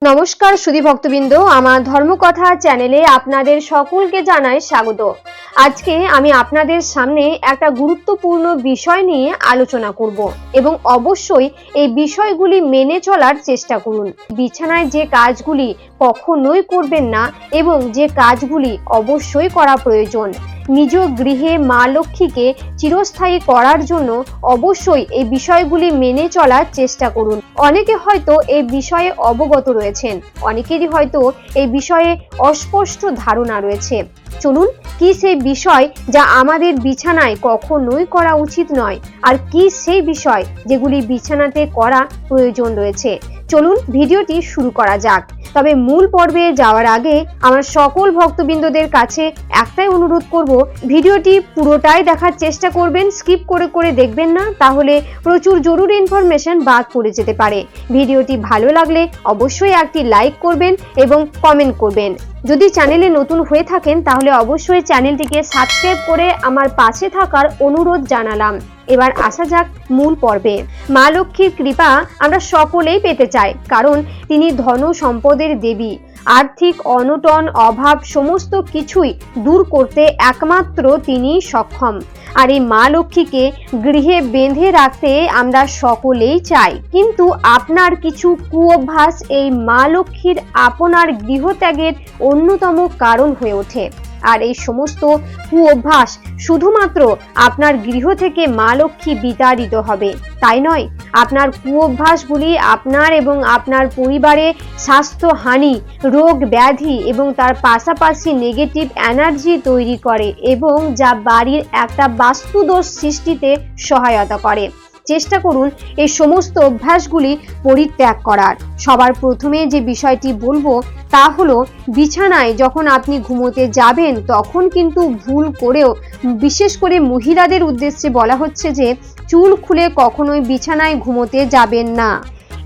নমস্কার সুধী ভক্তবৃন্দ, আমার ধর্মকথা চ্যানেলে আপনাদের সকলকে জানাই স্বাগত। আজকে আমি আপনাদের সামনে একটা গুরুত্বপূর্ণ বিষয় নিয়ে আলোচনা করব এবং অবশ্যই এই বিষয়গুলি মেনে চলার চেষ্টা করুন। বিছানায় যে কাজগুলি কখনোই করবেন না এবং যে কাজগুলি অবশ্যই করা প্রয়োজন, নিজ গৃহে মা লক্ষ্মীকে চিরস্থায়ী করার জন্য অবশ্যই এই বিষয়গুলি মেনে চলার চেষ্টা করুন। অনেকে হয়তো এই বিষয়ে অবগত রয়েছেন, অনেকেরই হয়তো এই বিষয়ে অস্পষ্ট ধারণা রয়েছে। চলুন, কি সেই বিষয় যা আমাদের বিছানায় কখনোই করা উচিত নয়, আর কি সেই বিষয় যেগুলি বিছানাতে করা প্রয়োজন রয়েছে। চলুন ভিডিওটি শুরু করা যাক। তবে মূল পর্বে যাওয়ার আগে আমার সকল ভক্তবৃন্দদের কাছে একটাই অনুরোধ করব, ভিডিওটি পুরোটাই দেখার চেষ্টা করবেন, স্কিপ করে করে দেখবেন না, তাহলে প্রচুর জরুরি ইনফরমেশন বাদ পড়ে যেতে পারে। ভিডিওটি ভালো লাগলে অবশ্যই একটি লাইক করবেন এবং কমেন্ট করবেন। যদি চ্যানেলে নতুন হয়ে থাকেন তাহলে অবশ্যই চ্যানেলটিকে সাবস্ক্রাইব করে আমার পাশে থাকার অনুরোধ জানালাম। এবার আসা যাক মূল পর্বে। মা লক্ষ্মীর কৃপা আমরা সকলেই পেতে চাই, কারণ তিনি ধন সম্পদের দেবী। আর্থিক অনটন, অভাব সমস্ত কিছুই দূর করতে একমাত্র তিনি সক্ষম। আর এই মা লক্ষ্মীকে গৃহে বেঁধে রাখতে আমরা সকলেই চাই, কিন্তু আপনার কিছু কুঅভ্যাস এই মা লক্ষ্মীর আপনার গৃহত্যাগের অন্যতম কারণ হয়ে ওঠে। আর এই সমস্ত কুঅভ্যাস শুধুমাত্র আপনার গৃহ থেকে মা লক্ষ্মী বিতাড়িত হবে তাই নয়, আপনার কুঅভ্যাসগুলি আপনার এবং আপনার পরিবারে স্বাস্থ্যহানি, রোগ ব্যাধি এবং তার পাশাপাশি নেগেটিভ এনার্জি তৈরি করে এবং যা বাড়ির একটা বাস্তুদোষ সৃষ্টিতে সহায়তা করে। চেষ্টা করুন এই সমস্ত অভ্যাসগুলি পরিত্যাগ করার। সবার প্রথমে যে বিষয়টি বলবো তা হলো, বিছানায় যখন আপনি ঘুমোতে যাবেন তখন কিন্তু ভুল করেও, বিশেষ করে মহিলাদের উদ্দেশ্যে বলা হচ্ছে যে চুল খুলে কখনোই বিছানায় ঘুমোতে যাবেন না।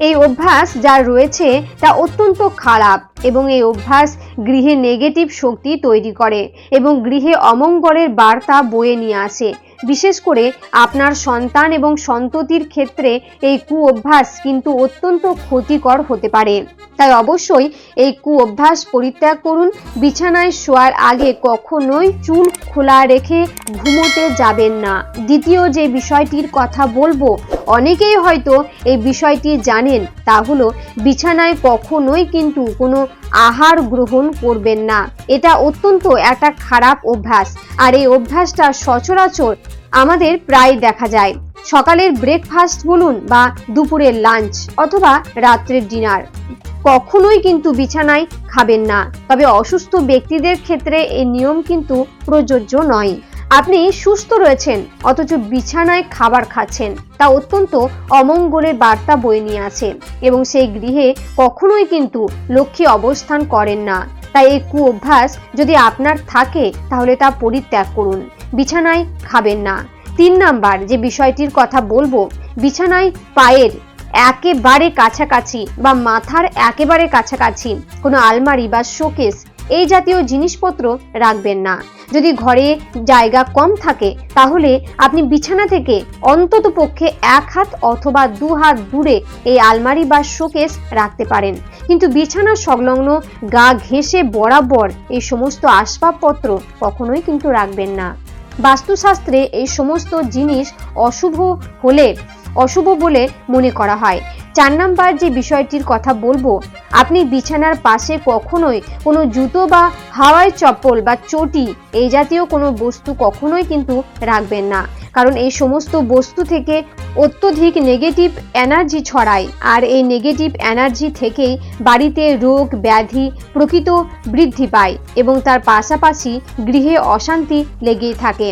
এই অভ্যাস যা রয়েছে তা অত্যন্ত খারাপ এবং এই অভ্যাস গৃহে নেগেটিভ শক্তি তৈরি করে এবং গৃহে অমঙ্গলের বার্তা বয়ে নিয়ে আসে। বিশেষ করে আপনার সন্তান এবং সন্ততির ক্ষেত্রে এই কুঅভ্যাস কিন্তু অত্যন্ত ক্ষতিকর হতে পারে। তাই অবশ্যই এই কুঅভ্যাস পরিত্যাগ করুন। বিছানায় শোয়ার আগে কখনোই চুল খোলা রেখে ঘুমোতে যাবেন না। দ্বিতীয় যে বিষয়টির কথা বলবো, অনেকেই হয়তো এই বিষয়টি জানেন, তা হলো বিছানায় কখনোই কিন্তু কোনো আহার গ্রহণ করবেন না। এটা অত্যন্ত একটা খারাপ অভ্যাস, আর এই অভ্যাসটা সচরাচর আমাদের প্রায় দেখা যায়। সকালের ব্রেকফাস্ট বলুন বা দুপুরের লাঞ্চ অথবা রাত্রের ডিনার কখনোই কিন্তু বিছানায় খাবেন না। তবে অসুস্থ ব্যক্তিদের ক্ষেত্রে এই নিয়ম কিন্তু প্রযোজ্য নয়। আপনি সুস্থ রয়েছেন অথচ বিছানায় খাবার খাচ্ছেন, তা অত্যন্ত অমঙ্গলের বার্তা বয়ে নিয়ে আসে এবং সেই গৃহে কখনোই কিন্তু লক্ষ্মী অবস্থান করেন না। তাই এই কুঅভ্যাস যদি আপনার থাকে তাহলে তা পরিত্যাগ করুন, বিছানায় খাবেন না। 3 নাম্বার যে বিষয়টির কথা বলবো, বিছানায় পায়ের একেবারে কাছাকাছি বা মাথার একেবারে কাছাকাছি কোনো আলমারি বা শোকেস এই জাতীয় জিনিসপত্র রাখবেন না। যদি ঘরে জায়গা কম থাকে তাহলে আপনি বিছানা থেকে অন্তত পক্ষে 1 হাত অথবা 2 হাত দূরে এই আলমারি বা শোকেস রাখতে পারেন, কিন্তু বিছানা সংলগ্ন গা ঘেঁষে বরাবর এই সমস্ত আসবাবপত্র কখনোই কিন্তু রাখবেন না। বাস্তুশাস্ত্রে এই সমস্ত জিনিস অশুভ বলে মনে করা হয়। 4 নাম্বার যে বিষয়টির কথা বলবো, আপনি বিছানার পাশে কখনোই কোনো জুতো বা হাওয়াই চপ্পল বা চটি এই জাতীয় কোনো বস্তু কখনোই কিন্তু রাখবেন না, কারণ এই সমস্ত বস্তু থেকে অত্যধিক নেগেটিভ এনার্জি ছড়ায়, আর এই নেগেটিভ এনার্জি থেকেই বাড়িতে রোগ ব্যাধি প্রকৃত বৃদ্ধি পায় এবং তার পাশাপাশি গৃহে অশান্তি লেগেই থাকে।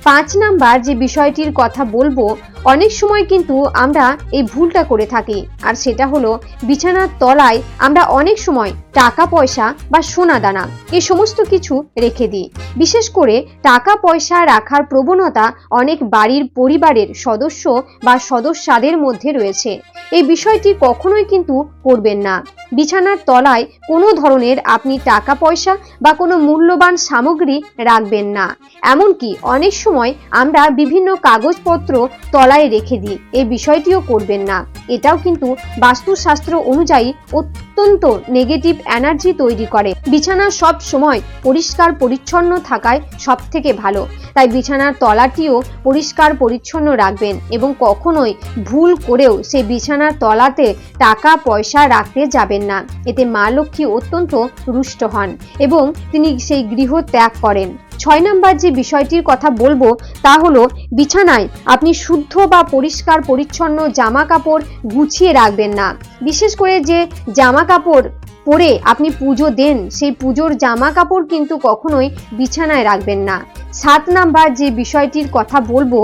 5 নাম্বার যে বিষয়টির কথা বলবো, অনেক সময় কিন্তু আমরা এই ভুলটা করে থাকি, আর সেটা হলো বিছানার তলায় আমরা অনেক সময় টাকা পয়সা বা সোনা দানা এই সমস্ত কিছু রেখে দিই। বিশেষ করে টাকা পয়সা রাখার প্রবণতা অনেক বাড়ির পরিবারের সদস্য বা বা সদস্যদের মধ্যে রয়েছে। এই বিষয়টি কখনোই কিন্তু করবেন না। বিছানার তলায় কোনো ধরনের আপনি টাকা পয়সা বা কোনো মূল্যবান সামগ্রী রাখবেন না। এমনকি অনেক সময় আমরা বিভিন্ন কাগজপত্র তলায় রেখে দিই, এই বিষয়টিও করবেন না। এটাও কিন্তু বাস্তুশাস্ত্র অনুযায়ী অত্যন্ত নেগেটিভ এনার্জি তৈরি করে। বিছানা সব সময় পরিষ্কার পরিচ্ছন্ন থাকায় সব থেকে ভালো। তাই বিছানার তলাটিও পরিষ্কার পরিচ্ছন্ন রাখবেন এবং কখনোই ভুল করেও সেই বিছানার তলাতে টাকা পয়সা রাখতে যাবেন না। এতে মা লক্ষ্মী অত্যন্ত রুষ্ট হন এবং তিনি সেই গৃহ ত্যাগ করেন। 6 নম্বর যে বিষয়টির কথা বলবো তা হলো বিছানায় আপনি শুদ্ধ বা পরিষ্কার পরিচ্ছন্ন জামা কাপড় গুছিয়ে রাখবেন না। বিশেষ করে যে জামা কাপড় পরে আপনি পুজো দেন, সেই পুজোর জামা কাপড় কিন্তু কখনোই বিছানায় রাখবেন না। 7 নাম্বার যে বিষয়টির কথা বলবো,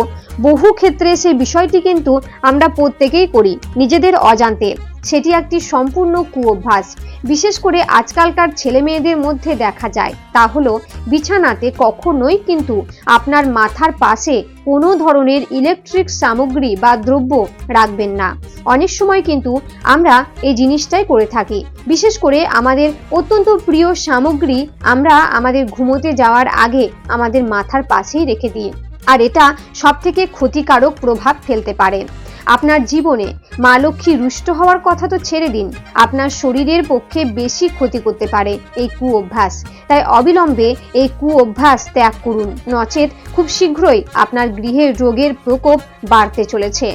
বহু ক্ষেত্রে সেই বিষয়টি কিন্তু আমরা প্রত্যেকেই করি নিজেদের অজান্তে। সেটি একটি সম্পূর্ণ কুঅভ্যাস। বিশেষ করে আজকালকার ছেলে মেয়েদের মধ্যে দেখা যায়, তা হলো বিছানাতে কখনোই কিন্তু আপনার মাথার পাশে কোনো ধরনের ইলেকট্রিক সামগ্রী বা দ্রব্য রাখবেন না। অনেক সময় কিন্তু আমরা এই জিনিসটাই করে থাকি। বিশেষ করে আমাদের অত্যন্ত প্রিয় সামগ্রী আমরা আমাদের ঘুমোতে যাওয়ার আগে আমাদের মাথার পাশেই রেখে দিই, আর এটা সবথেকে ক্ষতিকারক প্রভাব ফেলতে পারে আপনার জীবনে। মা লক্ষ্মী রুষ্ট হওয়ার কথা তো ছেড়ে দিন, আপনার শরীরের পক্ষে বেশি ক্ষতি করতে পারে এই কুঅভ্যাস। তাই অবিলম্বে এই কুঅভ্যাস ত্যাগ করুন, নচেত খুব শীঘ্রই আপনার গৃহে রোগের প্রকোপ বাড়তে চলেছে।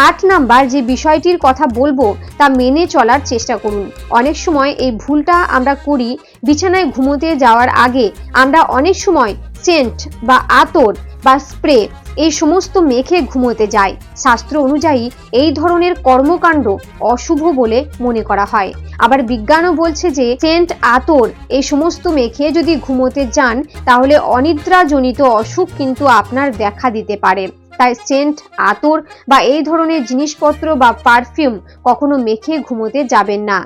8 নাম্বার যে বিষয়টির কথা বলবো তা মেনে চলার চেষ্টা করুন। অনেক সময় এই ভুলটা আমরা করি, বিছানায় ঘুমোতে যাওয়ার আগে আমরা অনেক সময় সেন্ট বা আতর বা স্প্রে এই সমস্ত মেখে ঘুমোতে যাই। শাস্ত্র অনুযায়ী এই ধরনের কর্মকাণ্ড অশুভ বলে মনে করা হয়। আবার বিজ্ঞানও বলছে যে সেন্ট আতর এই সমস্ত মেখে যদি ঘুমোতে যান তাহলে অনিদ্রাজনিত অসুখ কিন্তু আপনার দেখা দিতে পারে। তাই সেন্ট আতর বা এই ধরনের জিনিসপত্র বা পারফিউম কখনো মেখে ঘুমোতে যাবেন না।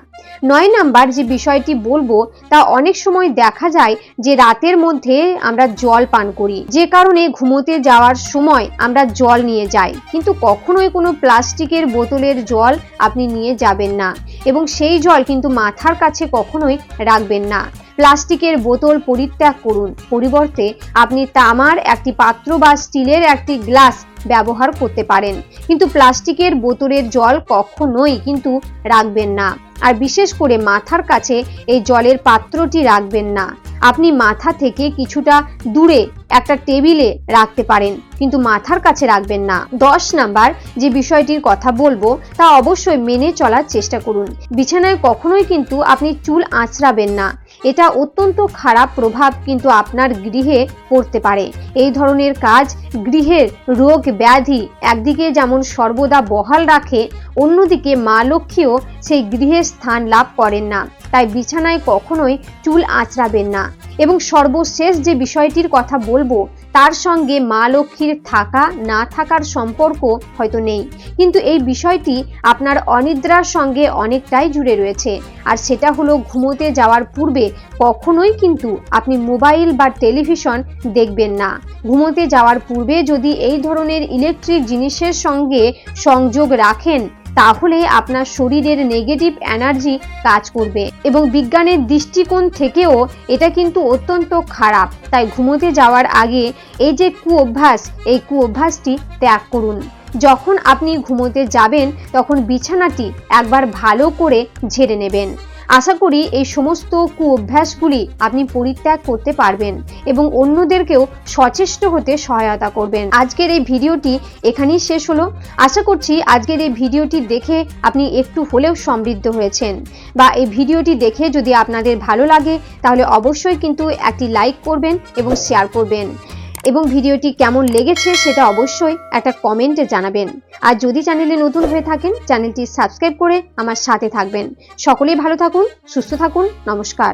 9 নাম্বার যে বিষয়টি বলবো তা অনেক সময় দেখা যায় যে রাতের মধ্যে আমরা জল পান করি, যে কারণে ঘুমোতে যাওয়ার সময় আমরা জল নিয়ে যাই, কিন্তু কখনোই কোনো প্লাস্টিকের বোতলের জল আপনি নিয়ে যাবেন না এবং সেই জল কিন্তু মাথার কাছে কখনোই রাখবেন না। প্লাস্টিকের বোতল পরিত্যাগ করুন, পরিবর্তে আপনি তামার একটি পাত্র বা স্টিলের একটি গ্লাস ব্যবহার করতে পারেন, কিন্তু প্লাস্টিকের বোতলের জল কখনোই কিন্তু রাখবেন না। আর বিশেষ করে মাথার কাছে এই জলের পাত্রটি রাখবেন না। আপনি মাথা থেকে কিছুটা দূরে একটা টেবিলে রাখতে পারেন, কিন্তু মাথার কাছে রাখবেন না। 10 নাম্বার যে বিষয়টির কথা বলবো তা অবশ্যই মেনে চলার চেষ্টা করুন। বিছানায় কখনোই কিন্তু আপনি চুল আঁচড়াবেন না, এটা অত্যন্ত খারাপ প্রভাব কিন্তু আপনার গৃহে পড়তে পারে। এই ধরনের কাজ গৃহের রোগ ব্যাধি একদিকে যেমন সর্বদা বহাল রাখে, অন্যদিকে মা লক্ষ্মীও সেই গৃহে স্থান লাভ করেন না। তাই বিছানায় কখনোই চুল আঁচড়াবেন না। এবং সর্বশেষ যে বিষয়টির কথা বলবো তার সঙ্গে মা লক্ষ্মীর থাকা না থাকার সম্পর্ক হয়তো নেই, কিন্তু এই বিষয়টি আপনার অনিদ্রার সঙ্গে অনেকটাই জুড়ে রয়েছে। আর সেটা হলো ঘুমোতে যাওয়ার পূর্বে কখনোই কিন্তু আপনি মোবাইল বা টেলিভিশন দেখবেন না। ঘুমোতে যাওয়ার পূর্বে যদি এই ধরনের ইলেকট্রিক জিনিসের সঙ্গে সংযোগ রাখেন তাহলে আপনার শরীরের নেগেটিভ এনার্জি কাজ করবে এবং বিজ্ঞানের দৃষ্টিকোণ থেকেও এটা কিন্তু অত্যন্ত খারাপ। তাই ঘুমোতে যাওয়ার আগে এই যে কুঅভ্যাস, এই কুঅভ্যাসটি ত্যাগ করুন। যখন আপনি ঘুমোতে যাবেন তখন বিছানাটি একবার ভালো করে ঝেড়ে নেবেন। আশা করি এই সমস্ত কুঅভ্যাসগুলি আপনি পরিত্যাগ করতে পারবেন এবং অন্যদেরকেও সচেষ্ট হতে সহায়তা করবেন। আজকের এই ভিডিওটি এখানেই শেষ হলো। আশা করছি আজকের এই ভিডিওটি দেখে আপনি একটু হলেও সমৃদ্ধ হয়েছেন, বা এই ভিডিওটি দেখে যদি আপনাদের ভালো লাগে তাহলে অবশ্যই কিন্তু একটি লাইক করবেন এবং শেয়ার করবেন, এবং ভিডিওটি কেমন লেগেছে সেটা অবশ্যই একটা কমেন্টে জানাবেন। আর যদি চ্যানেলে নতুন হয়ে থাকেন চ্যানেলটি সাবস্ক্রাইব করে আমার সাথে থাকবেন। সকলেই ভালো থাকুন, সুস্থ থাকুন, নমস্কার।